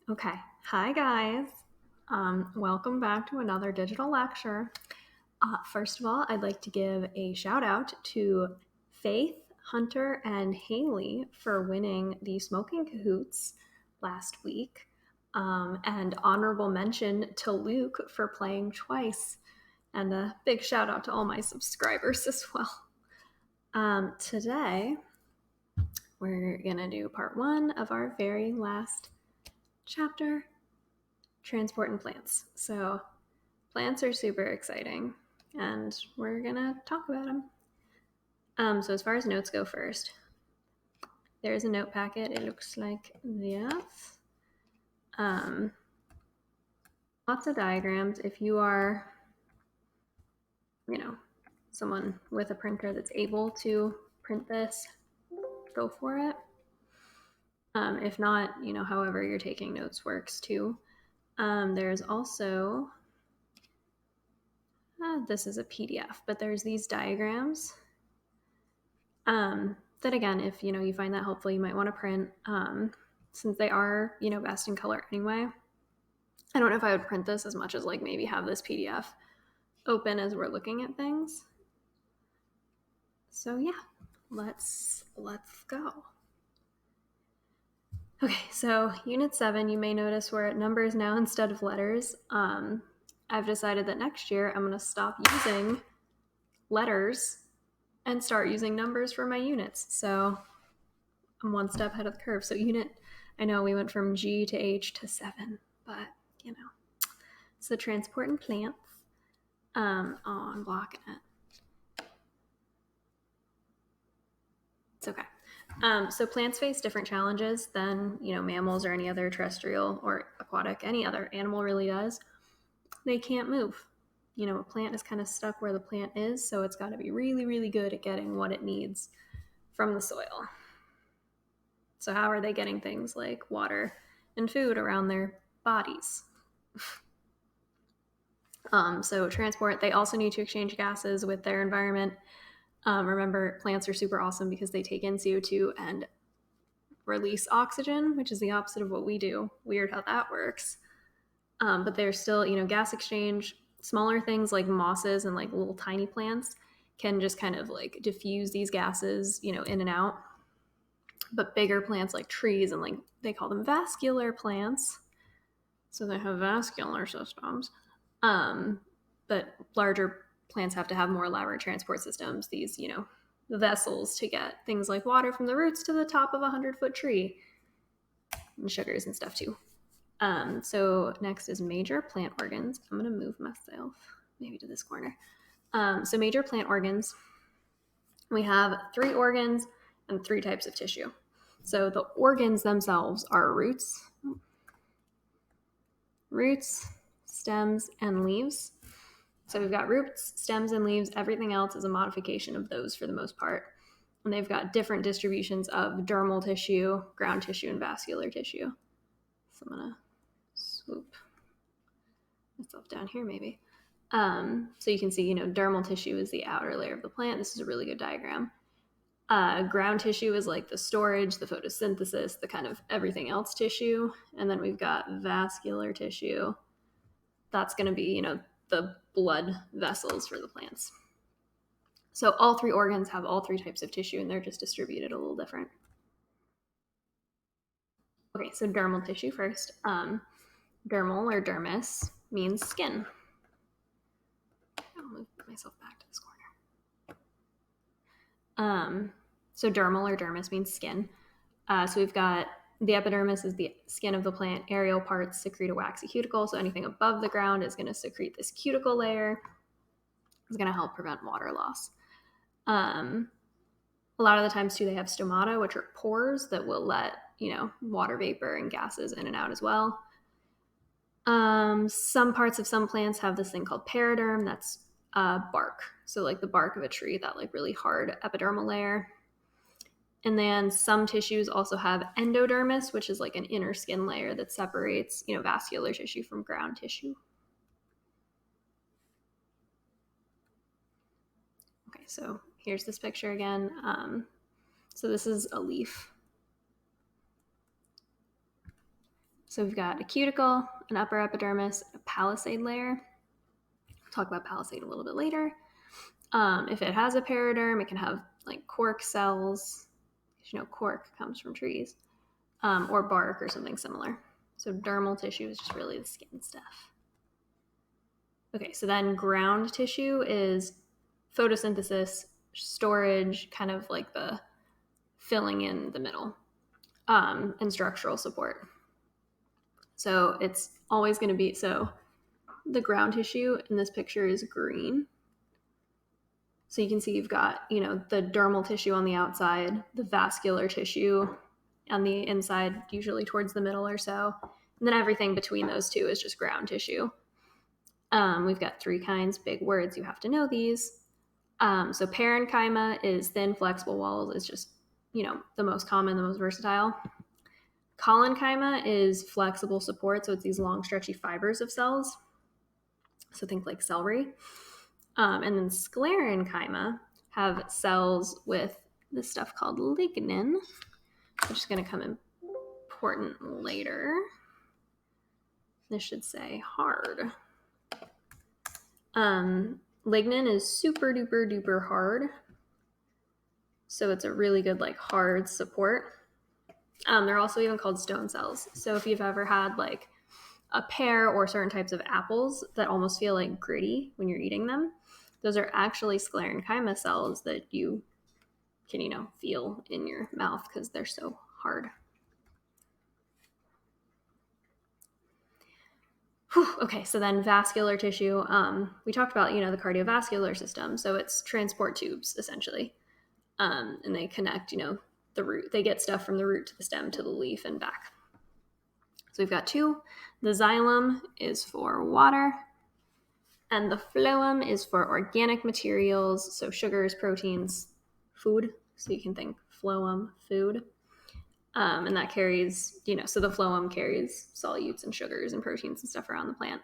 Okay, hi guys. Welcome back to another digital lecture. First of all, I'd like to give a shout out to Faith, Hunter, and Haley for winning the Smoking Cahoots last week. And honorable mention to Luke for playing twice. And a big shout out to all my subscribers as well. Today, we're going to do part one of our very last chapter, transport and plants. So plants are super exciting, and we're gonna talk about them. So as far as notes go first, there's a note packet. It looks like this. Lots of diagrams. If you are, someone with a printer that's able to print this, go for it. If not, however you're taking notes works too. There's also, this is a PDF, but there's these diagrams that again, if you find that helpful, you might want to print, since they are best in color anyway. I don't know if I would print this as much as like maybe have this PDF open as we're looking at things. So yeah, let's go. Okay, so unit 7, you may notice we're at numbers now instead of letters. I've decided that next year I'm going to stop using letters and start using numbers for my units. So I'm one step ahead of the curve. So I know we went from G to H to 7, but it's the transport and plants. I'm blocking it. It's okay. So plants face different challenges than mammals or any other terrestrial or aquatic, any other animal really does. They can't move. A plant is kind of stuck where the plant is, so it's got to be really, really good at getting what it needs from the soil. So how are they getting things like water and food around their bodies? So transport, they also need to exchange gases with their environment. Remember, plants are super awesome because they take in CO2 and release oxygen, which is the opposite of what we do. Weird how that works. But there's still, gas exchange. Smaller things like mosses and like little tiny plants can just kind of like diffuse these gases, in and out. But bigger plants like trees and like they call them vascular plants. So they have vascular systems. But larger plants have to have more elaborate transport systems, these, vessels to get things like water from the roots to the top of a 100-foot tree, and sugars and stuff too. So next is major plant organs. I'm going to move myself maybe to this corner. So major plant organs, we have 3 organs and 3 types of tissue. So the organs themselves are roots, stems, and leaves. So we've got roots, stems, and leaves. Everything else is a modification of those for the most part. And they've got different distributions of dermal tissue, ground tissue, and vascular tissue. So I'm going to swoop myself down here maybe. So you can see, dermal tissue is the outer layer of the plant. This is a really good diagram. Ground tissue is like the storage, the photosynthesis, the kind of everything else tissue. And then we've got vascular tissue. That's going to be, the blood vessels for the plants. So all 3 organs have all 3 types of tissue, and they're just distributed a little different. Okay, so dermal tissue first. Dermal or dermis means skin. I'll move myself back to this corner. So dermal or dermis means skin. So we've got the epidermis is the skin of the plant. Aerial parts secrete a waxy cuticle. So anything above the ground is going to secrete this cuticle layer. It's going to help prevent water loss. A lot of the times too, they have stomata, which are pores that will let, water vapor and gases in and out as well. Some parts of some plants have this thing called periderm. That's bark. So like the bark of a tree, that like really hard epidermal layer. And then some tissues also have endodermis, which is like an inner skin layer that separates, vascular tissue from ground tissue. Okay, so here's this picture again. So this is a leaf. So we've got a cuticle, an upper epidermis, a palisade layer. I'll talk about palisade a little bit later. If it has a periderm, it can have like cork cells. You know, cork comes from trees, or bark or something similar. So dermal tissue is just really the skin stuff. Okay, so then ground tissue is photosynthesis, storage, kind of like the filling in the middle, and structural support. So it's always going to be, so the ground tissue in this picture is green. So you can see you've got, you know, the dermal tissue on the outside, the vascular tissue on the inside, usually towards the middle or so. And then everything between those two is just ground tissue. We've got 3 kinds, big words, you have to know these. So parenchyma is thin, flexible walls. It's just, you know, the most common, the most versatile. Collenchyma is flexible support, so it's these long, stretchy fibers of cells. So think like celery. And then sclerenchyma have cells with this stuff called lignin, which is going to come important later. This should say hard. Lignin is super duper duper hard. So it's a really good like hard support. They're also even called stone cells. So if you've ever had like a pear or certain types of apples that almost feel like gritty when you're eating them, those are actually sclerenchyma cells that you can, you know, feel in your mouth because they're so hard. Whew, okay, so then vascular tissue. We talked about, you know, the cardiovascular system. So it's transport tubes essentially, and they connect, you know, the root. They get stuff from the root to the stem to the leaf and back. So we've got 2. The xylem is for water, and the phloem is for organic materials, so sugars, proteins, food. So you can think phloem, food. And that carries, you know, so the phloem carries solutes and sugars and proteins and stuff around the plant.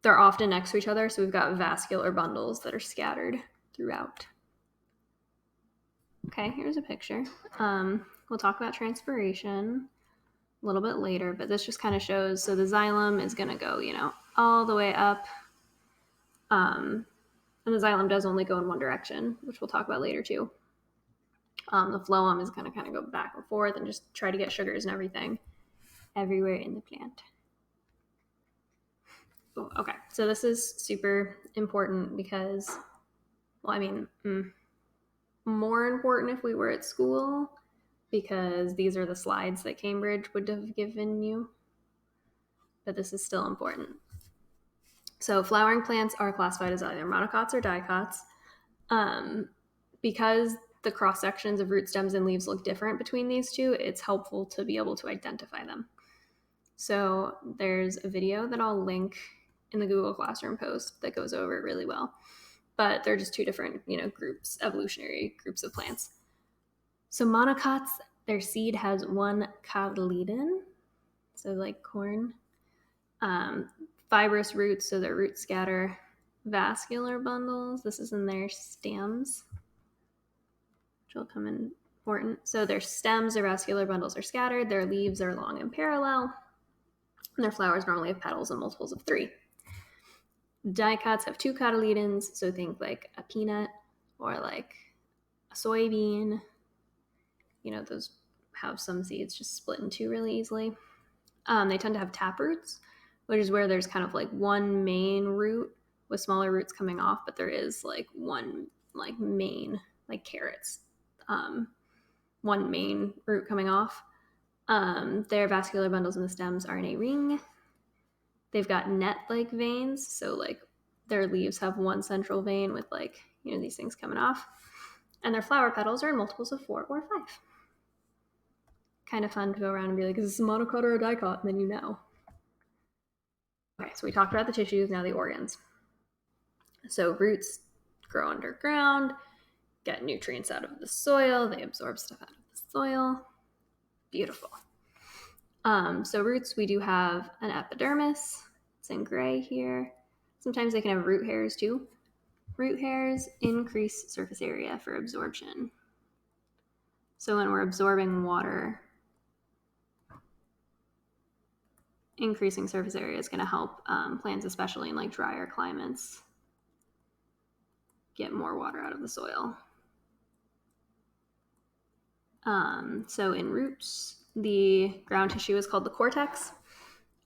They're often next to each other, so we've got vascular bundles that are scattered throughout. Okay, here's a picture. We'll talk about transpiration a little bit later, but this just kind of shows, so the xylem is going to go, you know, all the way up. And the xylem does only go in one direction, which we'll talk about later too. The phloem is going to kind of go back and forth and just try to get sugars and everything everywhere in the plant. Ooh, okay, so this is super important because, well, I mean, more important if we were at school, because these are the slides that Cambridge would have given you, but this is still important. So flowering plants are classified as either monocots or dicots. Because the cross sections of root stems and leaves look different between these two, it's helpful to be able to identify them. So there's a video that I'll link in the Google Classroom post that goes over it really well. But they're just 2 different, you know, groups, evolutionary groups of plants. So monocots, their seed has 1 cotyledon, so like corn. Fibrous roots, so their roots scatter. Vascular bundles, this is in their stems, which will come in important. So their stems or vascular bundles are scattered, their leaves are long and parallel, and their flowers normally have petals and multiples of 3. Dicots have 2 cotyledons, so think like a peanut or like a soybean. You know, those have some seeds just split in 2 really easily. They tend to have taproots, which is where there's kind of like one main root with smaller roots coming off, but there is like one like main, like carrots, one main root coming off. Their vascular bundles in the stems are in a ring. They've got net-like veins, so like their leaves have 1 central vein with like, you know, these things coming off. And their flower petals are in multiples of 4 or 5. Kind of fun to go around and be like, is this a monocot or a dicot? And then you know. Okay, so we talked about the tissues, now the organs. So roots grow underground, get nutrients out of the soil, they absorb stuff out of the soil. Beautiful. So roots, we do have an epidermis. It's in gray here. Sometimes they can have root hairs too. Root hairs increase surface area for absorption. So when we're absorbing water, increasing surface area is going to help plants, especially in like drier climates, get more water out of the soil. So in roots, the ground tissue is called the cortex.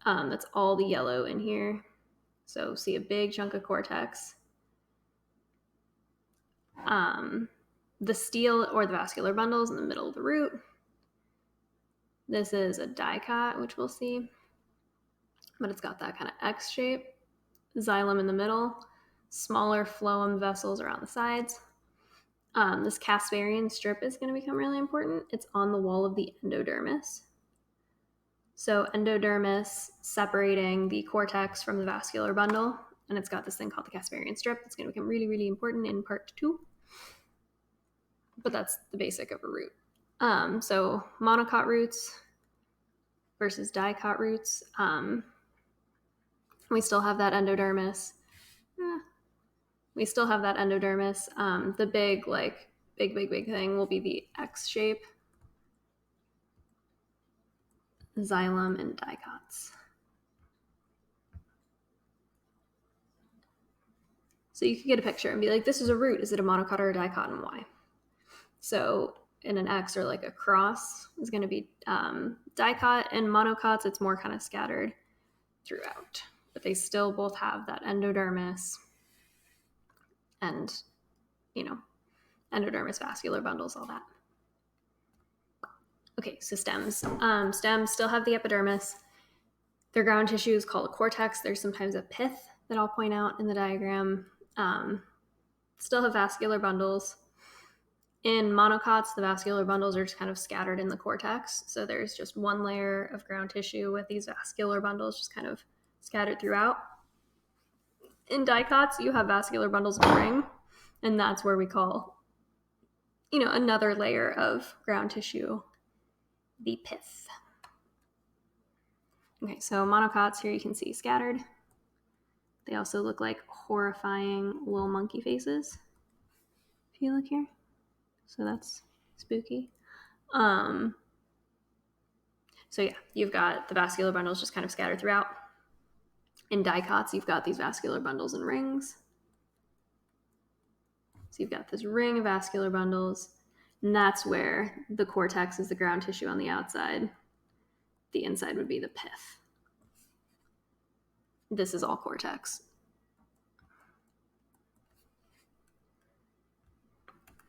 That's all the yellow in here. So see a big chunk of cortex. The stele or the vascular bundles in the middle of the root. This is a dicot, which we'll see, but it's got that kind of X shape. Xylem in the middle, smaller phloem vessels around the sides. This Casparian strip is going to become really important. It's on the wall of the endodermis. So endodermis separating the cortex from the vascular bundle, and it's got this thing called the Casparian strip that's going to become really, really important in part 2. But that's the basic of a root. So monocot roots versus dicot roots. We still have that endodermis. The big thing will be the X shape. Xylem and dicots. So you could get a picture and be like, this is a root. Is it a monocot or a dicot, and why? So in an X or like a cross is going to be dicot, and monocots, it's more kind of scattered throughout. But they still both have that endodermis and, endodermis, vascular bundles, all that. Okay, so stems. Stems still have the epidermis. Their ground tissue is called a cortex. There's sometimes a pith that I'll point out in the diagram. Still have vascular bundles. In monocots, the vascular bundles are just kind of scattered in the cortex. So there's just one layer of ground tissue with these vascular bundles just kind of scattered throughout. In dicots, you have vascular bundles in a ring, and that's where we call, another layer of ground tissue the pith. Okay, so monocots here you can see scattered. They also look like horrifying little monkey faces, if you look here. So that's spooky. So yeah, you've got the vascular bundles just kind of scattered throughout. In dicots, you've got these vascular bundles in rings. So you've got this ring of vascular bundles, and that's where the cortex is the ground tissue on the outside. The inside would be the pith. This is all cortex.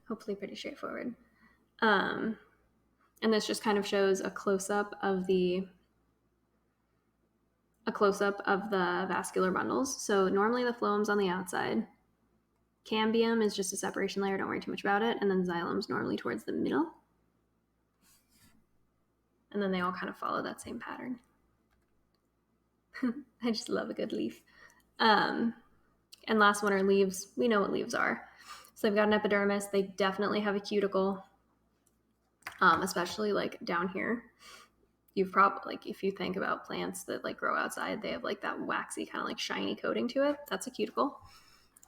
Hopefully pretty straightforward. And this just kind of shows a close-up of the vascular bundles. So normally the phloem's on the outside. Cambium is just a separation layer, don't worry too much about it. And then xylem's normally towards the middle. And then they all kind of follow that same pattern. I just love a good leaf. And last one are leaves. We know what leaves are. So they've got an epidermis. They definitely have a cuticle, especially like down here. You've probably, like, if you think about plants that like grow outside, they have like that waxy kind of like shiny coating to it. That's a cuticle.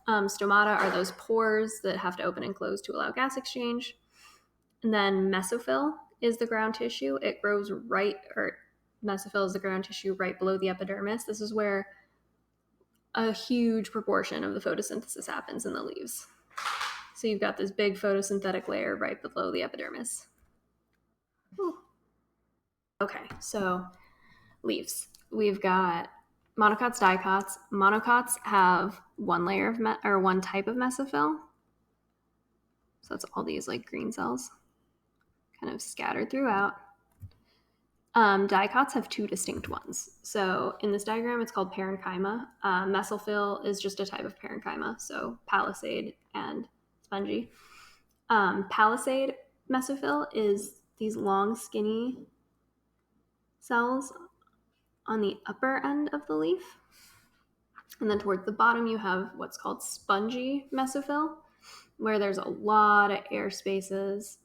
Stomata are those pores that have to open and close to allow gas exchange. And then mesophyll is the ground tissue. It grows mesophyll is the ground tissue right below the epidermis. This is where a huge proportion of the photosynthesis happens in the leaves. So you've got this big photosynthetic layer right below the epidermis. Ooh. Okay, so leaves. We've got monocots, dicots. Monocots have one layer of one type of mesophyll. So that's all these like green cells kind of scattered throughout. Dicots have two distinct ones. So in this diagram, it's called parenchyma. Mesophyll is just a type of parenchyma, so palisade and spongy. Palisade mesophyll is these long, skinny cells on the upper end of the leaf. And then towards the bottom, you have what's called spongy mesophyll, where there's a lot of air spaces,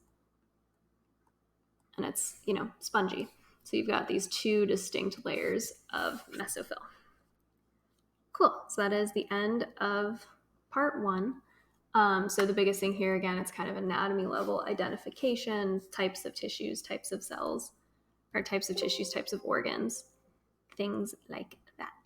and it's, spongy. So you've got these two distinct layers of mesophyll. Cool. So that is the end of part 1. So the biggest thing here, again, it's kind of anatomy level identification, types of tissues, types of cells, or types of tissues, types of organs. things like that.